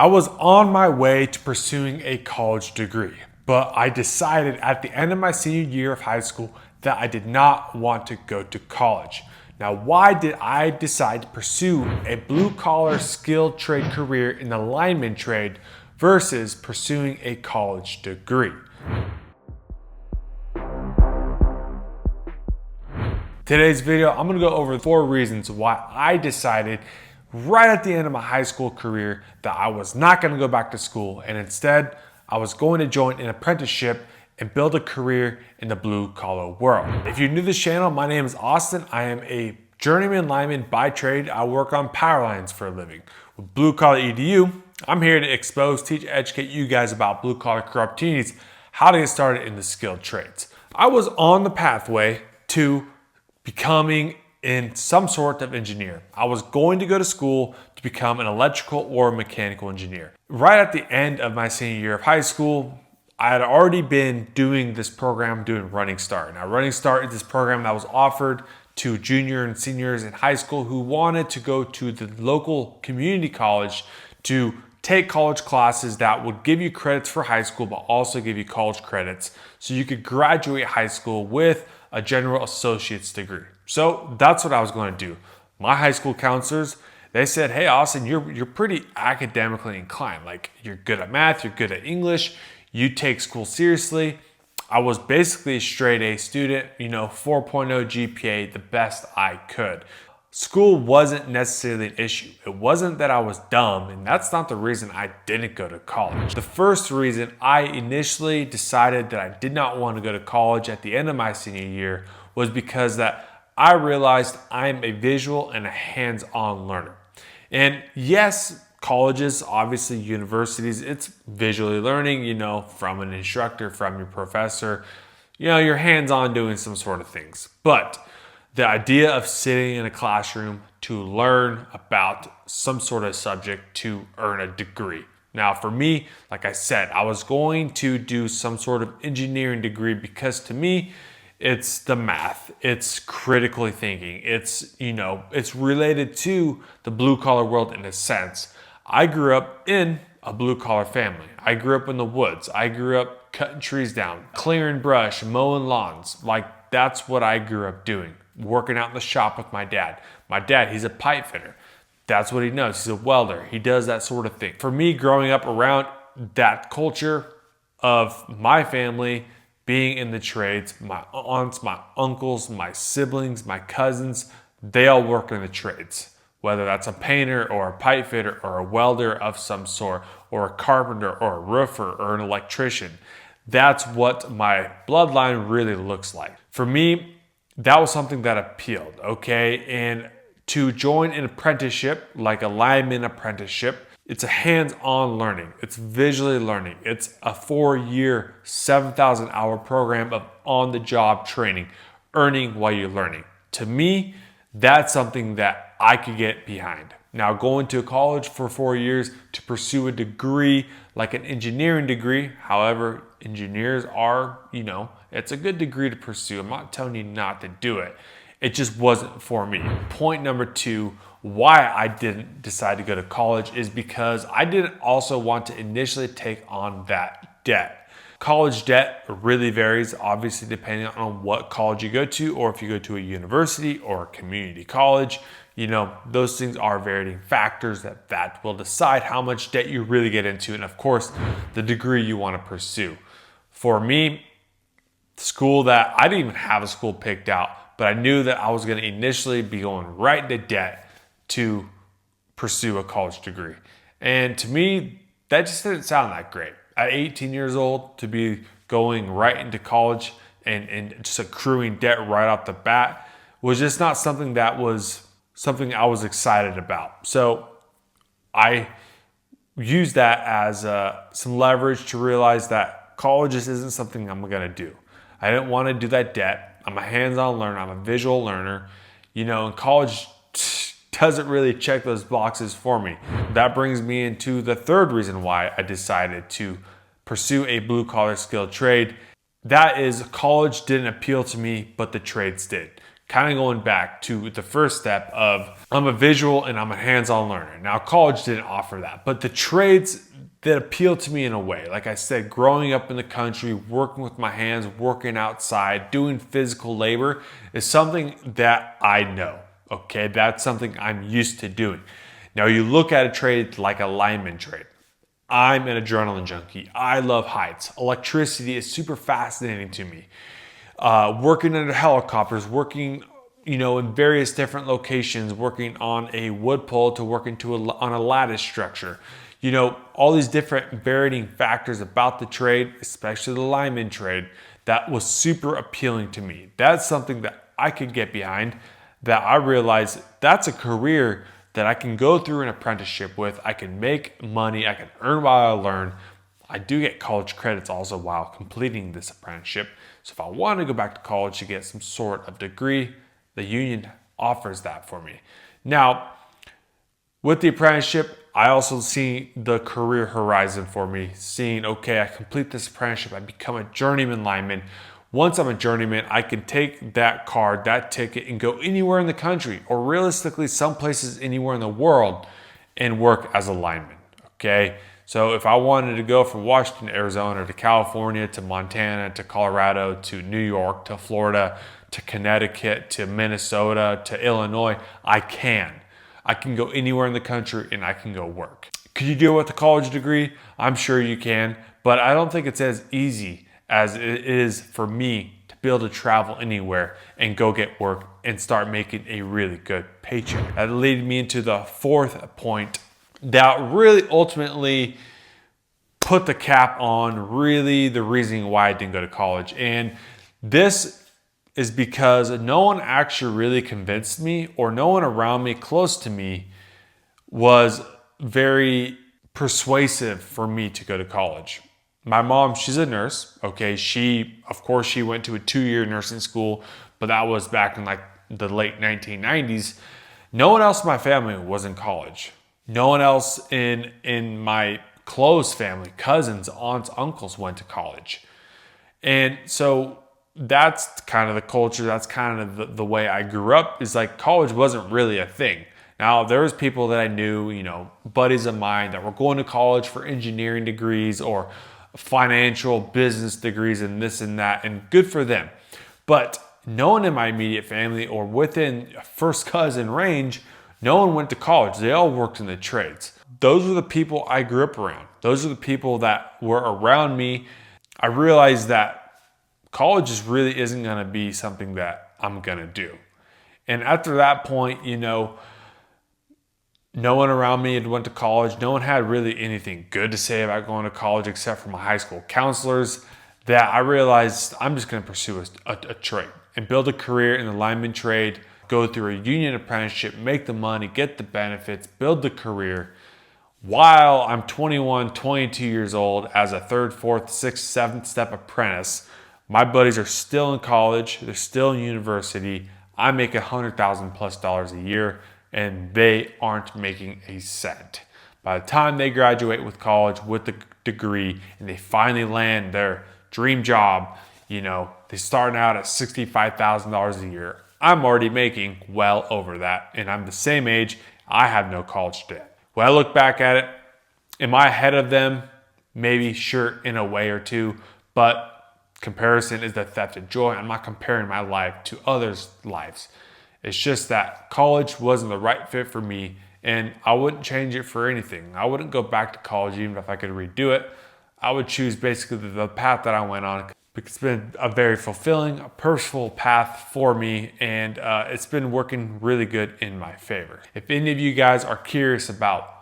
I was on my way to pursuing a college degree, but I decided at the end of my senior year of high school that I did not want to go to college. Now, why did I decide to pursue a blue-collar skilled trade career in the lineman trade versus pursuing a college degree? Today's video, I'm gonna go over 4 reasons why I decided right at the end of my high school career that I was not gonna go back to school, and instead I was going to join an apprenticeship and build a career in the blue collar world. If you're new to this channel, my name is Austin. I am a journeyman lineman by trade. I work on power lines for a living. With Blue Collar Edu, I'm here to expose, teach, educate you guys about blue collar career opportunities, how to get started in the skilled trades. I was on the pathway to becoming in some sort of engineer. I was going to go to school to become an electrical or mechanical engineer. Right at the end of my senior year of high school, I had already been doing this program, doing Running Start. Now, Running Start is this program that was offered to junior and seniors in high school who wanted to go to the local community college to take college classes that would give you credits for high school, but also give you college credits so you could graduate high school with a general associate's degree. So that's what I was going to do. My high school counselors, they said, hey, Austin, you're pretty academically inclined. Like, you're good at math, you're good at English, you take school seriously. I was basically a straight A student, 4.0 GPA, the best I could. School wasn't necessarily an issue. It wasn't that I was dumb, and that's not the reason I didn't go to college. The first reason I initially decided that I did not want to go to college at the end of my senior year was because that I realized I'm a visual and a hands-on learner. And yes, colleges, obviously universities, it's visually learning, from an instructor, from your professor, you're hands-on doing some sort of things. But the idea of sitting in a classroom to learn about some sort of subject to earn a degree. Now, for me, like I said, I was going to do some sort of engineering degree because to me, it's the math, it's critically thinking, it's related to the blue collar world in a sense. I grew up in a blue collar family. I grew up in the woods. I grew up cutting trees down, clearing brush, mowing lawns. Like, that's what I grew up doing. Working out in the shop with my dad. My dad, he's a pipe fitter. That's what he knows. He's a welder. He does that sort of thing. For me, growing up around that culture of my family being in the trades, my aunts, my uncles, my siblings, my cousins, they all work in the trades. Whether that's a painter or a pipe fitter or a welder of some sort, or a carpenter or a roofer or an electrician. That's what my bloodline really looks like. For me, that was something that appealed, okay? And to join an apprenticeship, like a lineman apprenticeship, it's a hands-on learning. It's visually learning. It's a 4-year, 7,000-hour program of on-the-job training, earning while you're learning. To me, that's something that I could get behind. Now, going to college for 4 years to pursue a degree like an engineering degree, however, engineers are, it's a good degree to pursue. I'm not telling you not to do it. It just wasn't for me. Point number 2, why I didn't decide to go to college is because I didn't also want to initially take on that debt. College debt really varies, obviously, depending on what college you go to, or if you go to a university or a community college. Those things are varying factors that will decide how much debt you really get into, and of course, the degree you want to pursue. For me, school that I didn't even have a school picked out, but I knew that I was going to initially be going right into debt to pursue a college degree. And to me, that just didn't sound that great. At 18 years old, to be going right into college and just accruing debt right off the bat was just not something that was something I was excited about. So I used that as some leverage to realize that college just isn't something I'm gonna do. I didn't want to do that debt. I'm a hands-on learner. I'm a visual learner. And college doesn't really check those boxes for me. That brings me into the third reason why I decided to pursue a blue-collar skilled trade. That is, college didn't appeal to me, but the trades did. kind of going back to the first step of I'm a visual and I'm a hands-on learner. Now, college didn't offer that, but the trades that appeal to me in a way, like I said, growing up in the country, working with my hands, working outside, doing physical labor is something that I know. Okay, that's something I'm used to doing. Now, you look at a trade like a lineman trade. I'm an adrenaline junkie. I love heights. Electricity is super fascinating to me. Working under helicopters, working, in various different locations, working on a wood pole to working on a lattice structure. All these different varying factors about the trade, especially the lineman trade, that was super appealing to me. That's something that I could get behind, that I realized that's a career that I can go through an apprenticeship with. I can make money, I can earn while I learn. I do get college credits also while completing this apprenticeship. So if I want to go back to college to get some sort of degree, the union offers that for me. Now, with the apprenticeship, I also see the career horizon for me, seeing, okay, I complete this apprenticeship, I become a journeyman lineman. Once I'm a journeyman, I can take that card, that ticket, and go anywhere in the country, or realistically, some places anywhere in the world, and work as a lineman, okay? So if I wanted to go from Washington, Arizona, to California, to Montana, to Colorado, to New York, to Florida, to Connecticut, to Minnesota, to Illinois, I can. I can go anywhere in the country and I can go work. Could you do it with a college degree? I'm sure you can, but I don't think it's as easy as it is for me to be able to travel anywhere and go get work and start making a really good paycheck. That leads me into the fourth point that really ultimately put the cap on really the reason why I didn't go to college. And this is because no one actually really convinced me, or no one around me close to me was very persuasive for me to go to college. My mom, she's a nurse, okay? She went to a 2-year nursing school, but that was back in like the late 1990s. No one else in my family was in college. No one else in my close family, cousins, aunts, uncles went to college. And so that's kind of the culture, that's kind of the way I grew up, is like college wasn't really a thing. Now, there was people that I knew, buddies of mine that were going to college for engineering degrees or financial business degrees and this and that, and good for them. But no one in my immediate family or within first cousin range, no one went to college. They all worked in the trades. Those were the people I grew up around. Those are the people that were around me. I realized that college really isn't going to be something that I'm going to do. And after that point, no one around me had went to college. No one had really anything good to say about going to college except for my high school counselors, that I realized I'm just going to pursue a trade and build a career in the lineman trade, go through a union apprenticeship, make the money, get the benefits, build the career. While I'm 21, 22 years old as a 3rd, 4th, 6th, 7th step apprentice, my buddies are still in college, they're still in university. I make $100,000+ a year, and they aren't making a cent. By the time they graduate with college with the degree and they finally land their dream job, they start out at $65,000 a year. I'm already making well over that, and I'm the same age. I have no college debt. When I look back at it, am I ahead of them? Maybe, sure, in a way or two, but comparison is the theft of joy. I'm not comparing my life to others' lives. It's just that college wasn't the right fit for me, and I wouldn't change it for anything. I wouldn't go back to college even if I could redo it. I would choose basically the path that I went on, because it's been a very fulfilling, purposeful path for me, and it's been working really good in my favor. If any of you guys are curious about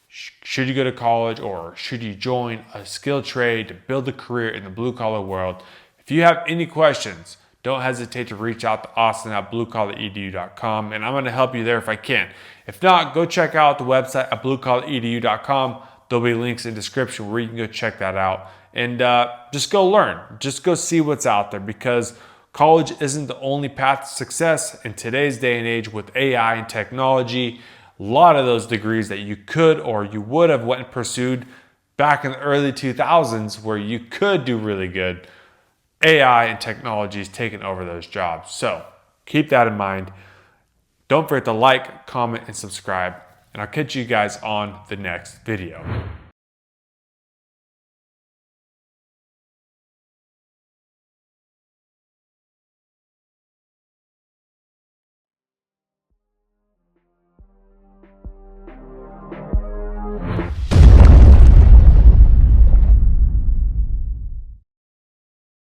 should you go to college or should you join a skilled trade to build a career in the blue collar world, if you have any questions, don't hesitate to reach out to Austin at bluecollaredu.com, and I'm going to help you there if I can. If not, go check out the website at bluecollaredu.com. There'll be links in the description where you can go check that out, and just go learn. Just go see what's out there, because college isn't the only path to success in today's day and age with AI and technology. A lot of those degrees that you could or you would have went and pursued back in the early 2000s where you could do really good, AI and technology is taking over those jobs. So keep that in mind. Don't forget to like, comment, and subscribe, and I'll catch you guys on the next video.